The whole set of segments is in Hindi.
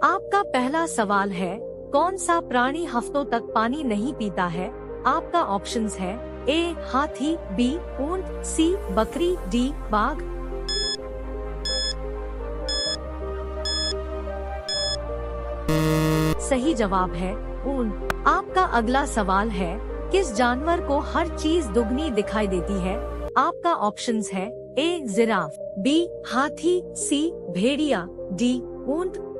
आपका पहला सवाल है, कौन सा प्राणी हफ्तों तक पानी नहीं पीता है? आपका ऑप्शंस है ए हाथी, बी ऊंट, सी बकरी, डी बाघ। सही जवाब है ऊंट। आपका अगला सवाल है, किस जानवर को हर चीज दुगनी दिखाई देती है? आपका ऑप्शंस है ए जिराफ, बी हाथी, सी भेड़िया, डी ऊंट।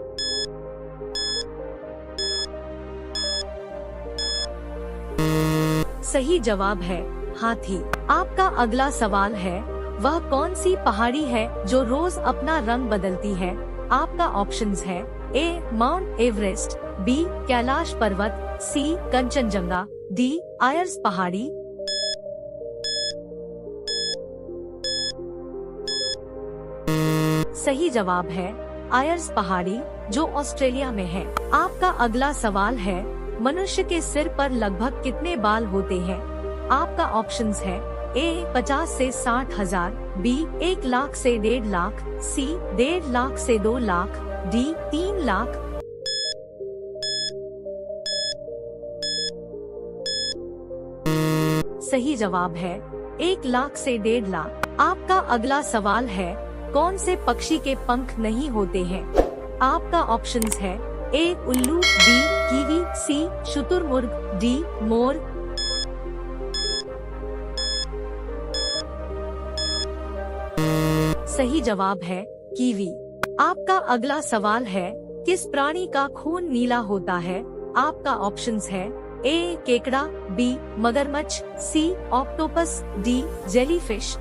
सही जवाब है हाथी। आपका अगला सवाल है, वह कौन सी पहाड़ी है जो रोज अपना रंग बदलती है? आपका ऑप्शंस है ए माउंट एवरेस्ट, बी कैलाश पर्वत, सी कंचनजंगा, डी आयर्स पहाड़ी। सही जवाब है आयर्स पहाड़ी, जो ऑस्ट्रेलिया में है। आपका अगला सवाल है, मनुष्य के सिर पर लगभग कितने बाल होते हैं? आपका ऑप्शंस है ए 50 से 60,000, बी 1 लाख से 1.5 लाख, सी 1.5 लाख से 2 लाख, डी 3 लाख। सही जवाब है 1 लाख से 1.5 लाख। आपका अगला सवाल है, कौन से पक्षी के पंख नहीं होते हैं? आपका ऑप्शंस है ए उल्लू, बी कीवी, सी शुतुरमुर्ग, डी मोर। सही जवाब है कीवी। आपका अगला सवाल है, किस प्राणी का खून नीला होता है? आपका ऑप्शंस है ए केकड़ा, बी मगरमच्छ, सी ऑक्टोपस, डी जेलीफिश।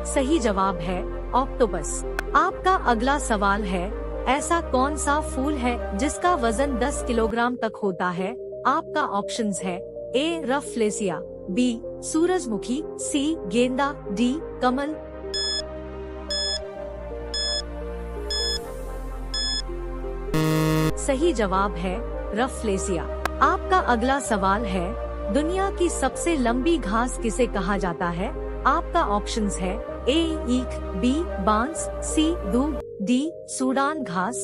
सही जवाब है ऑक्टोपस। आपका अगला सवाल है, ऐसा कौन सा फूल है जिसका वजन 10 किलोग्राम तक होता है? आपका ऑप्शंस है ए रफलेसिया, बी सूरजमुखी, सी गेंदा, डी कमल। सही जवाब है रफलेसिया। आपका अगला सवाल है, दुनिया की सबसे लंबी घास किसे कहा जाता है? आपका ऑप्शंस है ए ईख, बी बांस, सी दूब, डी सूडान घास।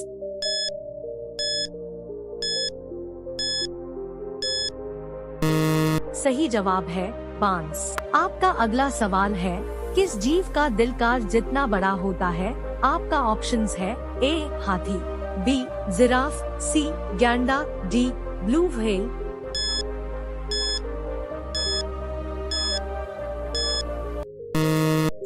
सही जवाब है बांस। आपका अगला सवाल है, किस जीव का दिलकार जितना बड़ा होता है? आपका ऑप्शंस है ए हाथी, बी जिराफ, सी गैंडा, डी ब्लू व्हेल।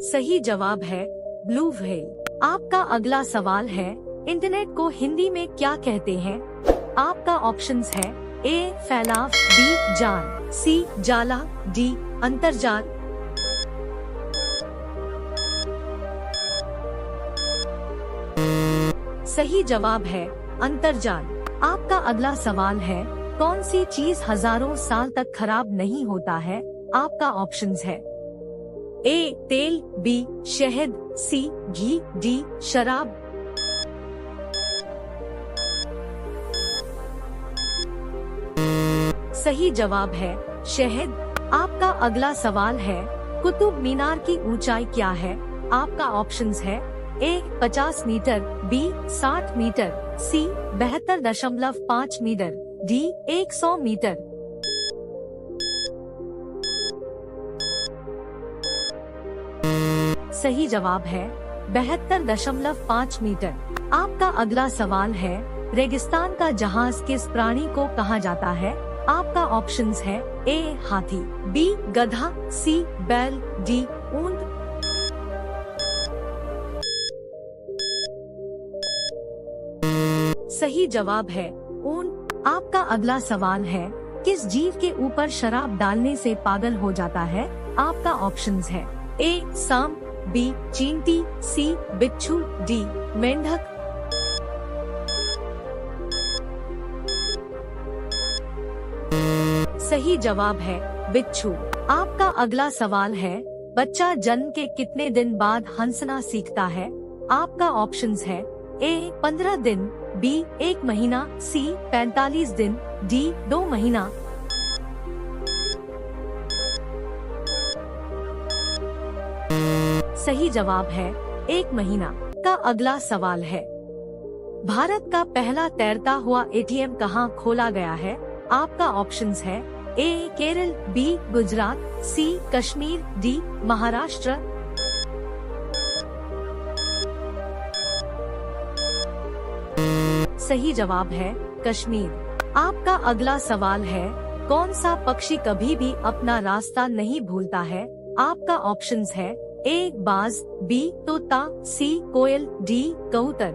सही जवाब है ब्लू व्हेल। आपका अगला सवाल है, इंटरनेट को हिंदी में क्या कहते हैं? आपका ऑप्शंस है ए फैलाव, बी जाल, सी जाला, डी अंतर्जाल। सही जवाब है अंतर्जाल। आपका अगला सवाल है, कौन सी चीज हजारों साल तक खराब नहीं होता है? आपका ऑप्शंस है ए तेल, बी शहद, सी घी, डी शराब। सही जवाब है शहद। आपका अगला सवाल है, कुतुब मीनार की ऊंचाई क्या है? आपका ऑप्शंस है ए 50 मीटर, बी 60 मीटर, सी 72.5 मीटर, डी 100 मीटर। सही जवाब है 72.5 मीटर। आपका अगला सवाल है, रेगिस्तान का जहाज किस प्राणी को कहा जाता है? आपका ऑप्शंस है ए हाथी, बी गधा, सी बैल, डी ऊंट। सही जवाब है ऊंट। आपका अगला सवाल है, किस जीव के ऊपर शराब डालने से पागल हो जाता है? आपका ऑप्शंस है ए सांप, बी चींटी, सी बिच्छू, डी मेंढक। सही जवाब है बिच्छू। आपका अगला सवाल है, बच्चा जन्म के कितने दिन बाद हंसना सीखता है? आपका ऑप्शंस है ए 15 दिन, बी 1 महीना, सी 45 दिन, डी 2 महीना। सही जवाब है 1 महीना। का अगला सवाल है, भारत का पहला तैरता हुआ एटीएम कहाँ खोला गया है? आपका ऑप्शंस है ए केरल, बी गुजरात, सी कश्मीर, डी महाराष्ट्र। सही जवाब है कश्मीर। आपका अगला सवाल है, कौन सा पक्षी कभी भी अपना रास्ता नहीं भूलता है? आपका ऑप्शंस है ए बाज, बी तोता, सी कोयल, डी कबूतर।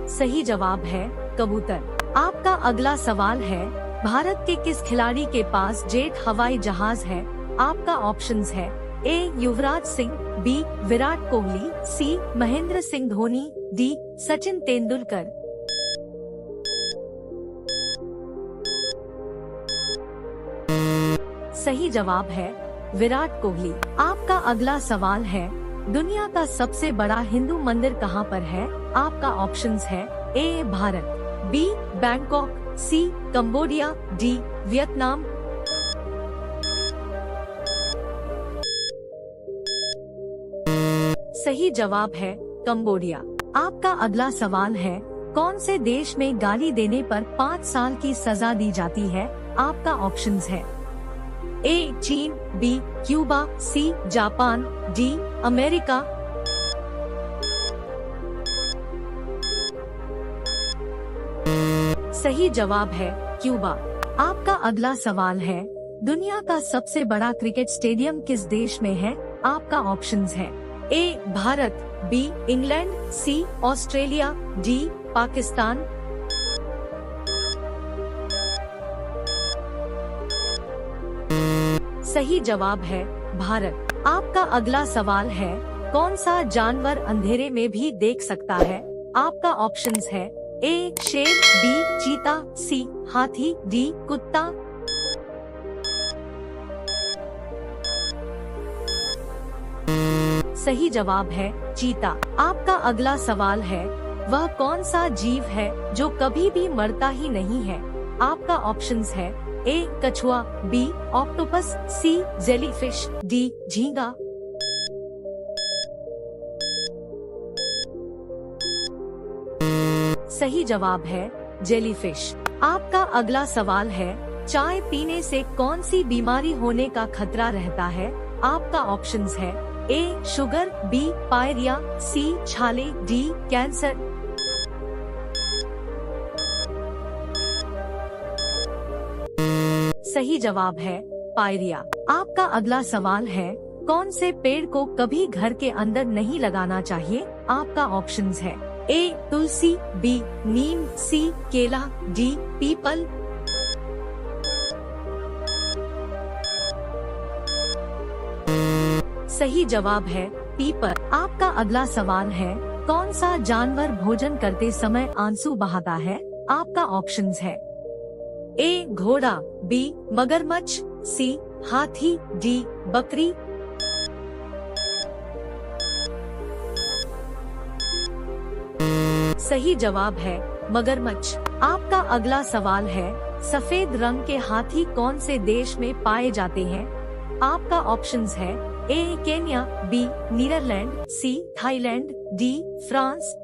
सही जवाब है कबूतर। आपका अगला सवाल है, भारत के किस खिलाड़ी के पास जेट हवाई जहाज है? आपका ऑप्शंस है ए युवराज सिंह, बी विराट कोहली, सी महेंद्र सिंह धोनी, डी सचिन तेंदुलकर। सही जवाब है विराट कोहली। आपका अगला सवाल है, दुनिया का सबसे बड़ा हिंदू मंदिर कहाँ पर है? आपका ऑप्शंस है ए भारत, बी बैंकॉक, सी कंबोडिया, डी वियतनाम। सही जवाब है कंबोडिया। आपका अगला सवाल है, कौन से देश में गाली देने पर 5 साल की सजा दी जाती है? आपका ऑप्शंस है A Cheen, B Cuba, C Japan, D America. सही जवाब है क्यूबा। आपका अगला सवाल है, दुनिया का सबसे बड़ा क्रिकेट स्टेडियम किस देश में है? आपका ऑप्शंस है ए भारत, बी इंग्लैंड, सी ऑस्ट्रेलिया, डी पाकिस्तान। सही जवाब है भारत। आपका अगला सवाल है, कौन सा जानवर अंधेरे में भी देख सकता है? आपका ऑप्शंस है ए शेर, बी चीता, सी हाथी, डी कुत्ता। सही जवाब है चीता। आपका अगला सवाल है, वह कौन सा जीव है जो कभी भी मरता ही नहीं है? आपका ऑप्शंस है ए कछुआ, बी ऑक्टोपस, सी जेलीफिश, डी झींगा। सही जवाब है जेलीफिश। आपका अगला सवाल है, चाय पीने से कौन सी बीमारी होने का खतरा रहता है? आपका ऑप्शंस है ए शुगर, बी पायरिया, सी छाले, डी कैंसर। सही जवाब है पायरिया। आपका अगला सवाल है, कौन से पेड़ को कभी घर के अंदर नहीं लगाना चाहिए? आपका ऑप्शंस है ए तुलसी, बी नीम, सी केला, डी पीपल। सही जवाब है पीपल। आपका अगला सवाल है, कौन सा जानवर भोजन करते समय आंसू बहाता है? आपका ऑप्शंस है ए घोड़ा, बी मगरमच्छ, सी हाथी, डी बकरी। सही जवाब है मगरमच्छ। आपका अगला सवाल है, सफेद रंग के हाथी कौन से देश में पाए जाते हैं? आपका ऑप्शंस है A Kenya, B Netherlands, C Thailand, D France.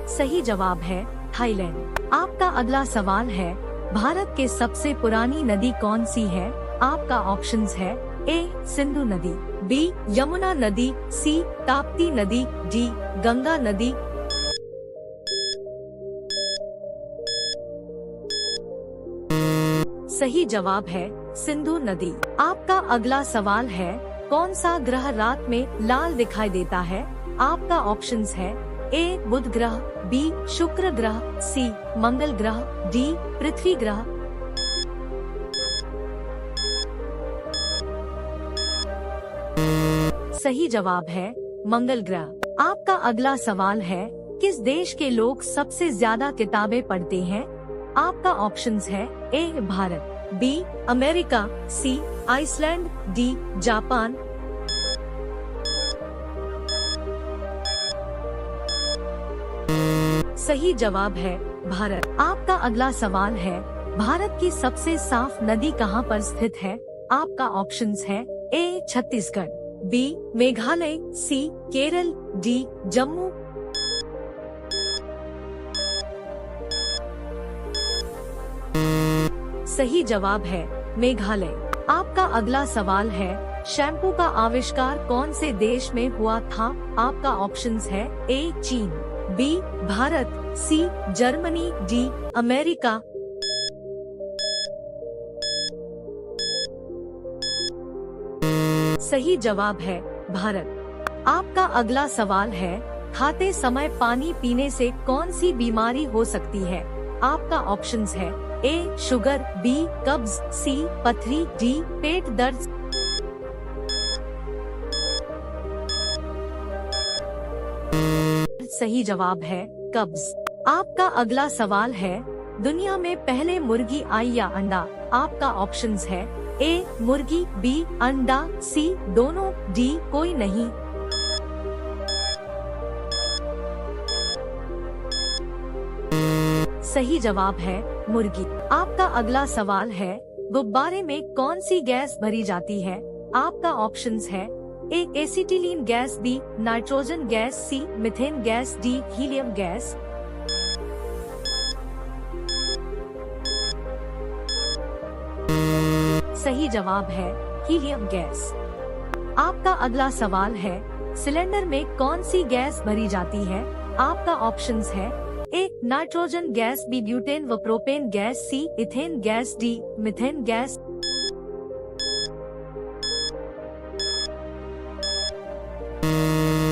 सही जवाब है थाईलैंड। आपका अगला सवाल है, भारत के सबसे पुरानी नदी कौन सी है? आपका ऑप्शंस है ए सिंधु नदी, बी यमुना नदी, सी ताप्ती नदी, डी गंगा नदी। सही जवाब है सिंधु नदी। आपका अगला सवाल है, कौन सा ग्रह रात में लाल दिखाई देता है? आपका ऑप्शंस है ए बुध ग्रह, बी शुक्र ग्रह, सी मंगल ग्रह, डी पृथ्वी ग्रह। सही जवाब है मंगल ग्रह। आपका अगला सवाल है, किस देश के लोग सबसे ज्यादा किताबें पढ़ते हैं? आपका ऑप्शंस है ए भारत, बी अमेरिका, सी आइसलैंड, डी जापान। सही जवाब है भारत। आपका अगला सवाल है, भारत की सबसे साफ नदी कहाँ पर स्थित है? आपका ऑप्शंस है ए छत्तीसगढ़, बी मेघालय, सी केरल, डी जम्मू। सही जवाब है मेघालय। आपका अगला सवाल है, शैम्पू का आविष्कार कौन से देश में हुआ था? आपका ऑप्शंस है A Cheen, B Bharat, C Germany, D America. सही जवाब है भारत। आपका अगला सवाल है, खाते समय पानी पीने से कौन सी बीमारी हो सकती है? आपका ऑप्शंस है ए शुगर, बी कब्ज, सी पथरी, डी पेट दर्द। सही जवाब है कब्ज। आपका अगला सवाल है, दुनिया में पहले मुर्गी आई या अंडा? आपका ऑप्शंस है ए मुर्गी, बी अंडा, सी दोनों, डी कोई नहीं। सही जवाब है मुर्गी। आपका अगला सवाल है, गुब्बारे में कौन सी गैस भरी जाती है? आपका ऑप्शंस है A acetylene gas, B nitrogen gas, C methane gas, D helium gas. सही जवाब है हीलियम गैस। आपका अगला सवाल है, सिलेंडर में कौन सी गैस भरी जाती है? आपका ऑप्शंस है A nitrogen gas, B butane व propane gas, C ethane gas, D methane gas.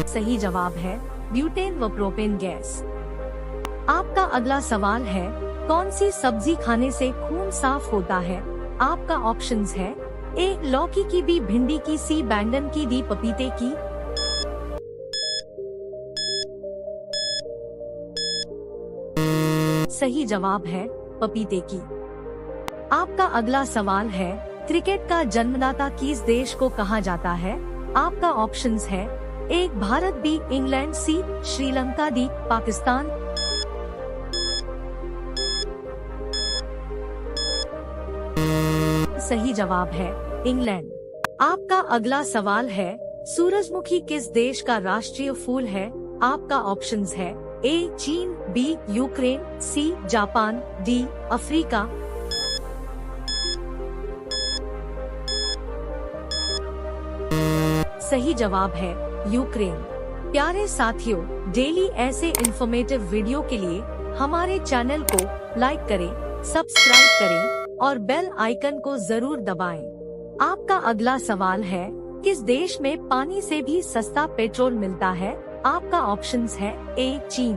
सही जवाब है ब्यूटेन व प्रोपेन गैस। आपका अगला सवाल है, कौन सी सब्जी खाने से खून साफ होता है? आपका ऑप्शंस है ए लौकी की, बी भिंडी की, सी बैंगन की, डी पपीते की। सही जवाब है पपीते की। आपका अगला सवाल है, क्रिकेट का जन्मदाता किस देश को कहा जाता है? आपका ऑप्शंस है ए भारत, बी इंग्लैंड, सी श्रीलंका, डी पाकिस्तान। सही जवाब है इंग्लैंड। आपका अगला सवाल है, सूरजमुखी किस देश का राष्ट्रीय फूल है? आपका ऑप्शंस है A Cheen, B Ukraine, C Japan, D Africa. सही जवाब है यूक्रेन। प्यारे साथियों, डेली ऐसे इंफॉर्मेटिव वीडियो के लिए हमारे चैनल को लाइक करें, सब्सक्राइब करें और बेल आइकन को जरूर दबाएं। आपका अगला सवाल है, किस देश में पानी से भी सस्ता पेट्रोल मिलता है? आपका ऑप्शंस है A Cheen,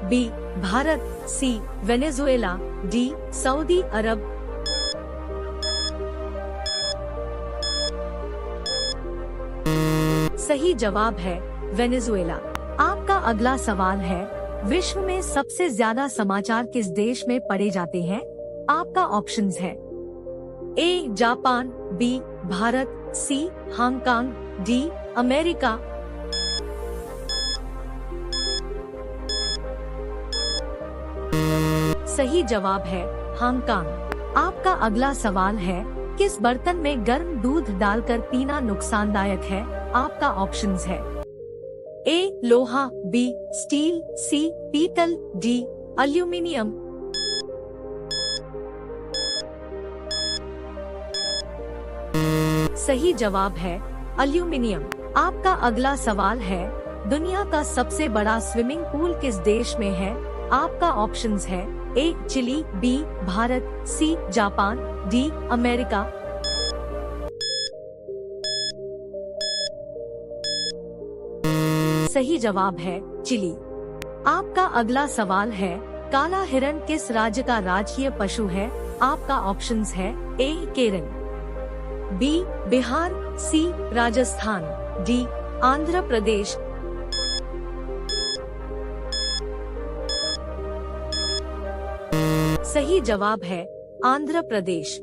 B Bharat, C Venezuela, D Saudi अरब। सही जवाब है वेनेजुएला। आपका अगला सवाल है, विश्व में सबसे ज्यादा समाचार किस देश में पढ़े जाते हैं? आपका ऑप्शंस है A Japan, B Bharat, C Hong Kong, D America. सही जवाब है हांगकांग। आपका अगला सवाल है, किस बर्तन में गर्म दूध डालकर पीना नुकसानदायक है? आपका ऑप्शंस है ए लोहा, बी स्टील, सी पीतल, डी एल्यूमिनियम। सही जवाब है एल्यूमिनियम। आपका अगला सवाल है, दुनिया का सबसे बड़ा स्विमिंग पूल किस देश में है? आपका ऑप्शंस है A Chile, B Bharat, C Japan, D America. सही जवाब है चिली। आपका अगला सवाल है, काला हिरण किस राज्य का राजकीय पशु है? आपका ऑप्शंस है ए केरल, बी बिहार, सी राजस्थान, डी आंध्र प्रदेश। सही जवाब है आंध्र प्रदेश।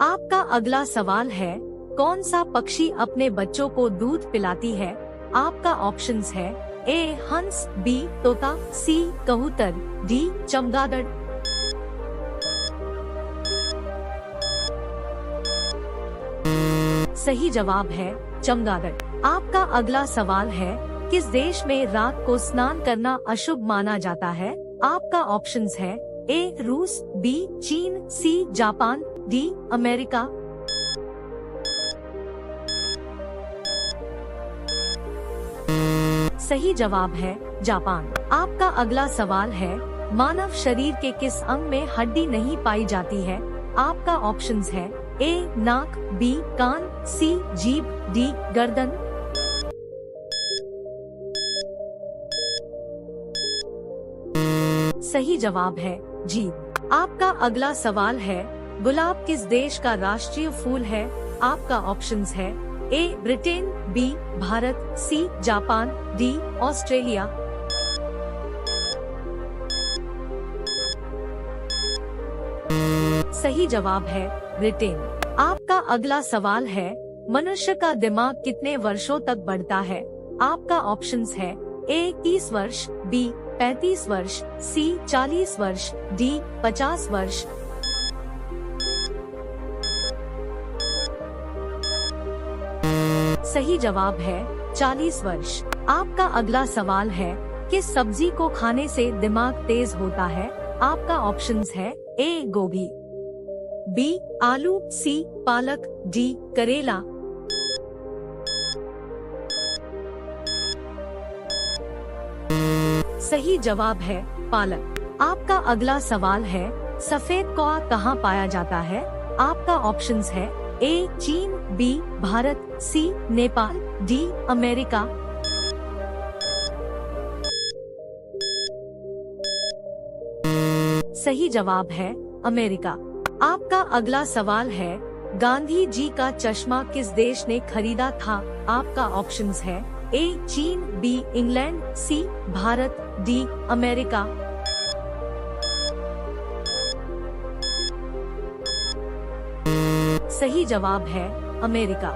आपका अगला सवाल है, कौन सा पक्षी अपने बच्चों को दूध पिलाती है? आपका ऑप्शंस है ए हंस, बी तोता, सी कबूतर, डी चमगादड़। सही जवाब है चमगादड़। आपका अगला सवाल है, किस देश में रात को स्नान करना अशुभ माना जाता है? आपका ऑप्शंस है ए रूस, बी चीन, सी जापान, डी अमेरिका। सही जवाब है जापान। आपका अगला सवाल है, मानव शरीर के किस अंग में हड्डी नहीं पाई जाती है? आपका ऑप्शंस है ए नाक, बी कान, सी जीभ, डी गर्दन। सही जवाब है जीभ। आपका अगला सवाल है, गुलाब किस देश का राष्ट्रीय फूल है? आपका ऑप्शंस है A Britain, B Bharat, C Japan, D Australia. सही जवाब है ब्रिटेन। आपका अगला सवाल है, मनुष्य का दिमाग कितने वर्षों तक बढ़ता है? आपका ऑप्शंस है ए 30 वर्ष, बी 35 वर्ष, सी 40 वर्ष, डी 50 वर्ष। सही जवाब है 40 वर्ष। आपका अगला सवाल है, किस सब्जी को खाने से दिमाग तेज होता है? आपका ऑप्शंस है ए गोभी, बी आलू, सी पालक, डी करेला। सही जवाब है पालक। आपका अगला सवाल है, सफेद कौआ कहाँ पाया जाता है? आपका ऑप्शंस है A Cheen, B Bharat, C Nepal, D America. सही जवाब है अमेरिका। आपका अगला सवाल है, गांधी जी का चश्मा किस देश ने खरीदा था? आपका ऑप्शंस है A Cheen, B England, C Bharat, D America. सही जवाब है अमेरिका।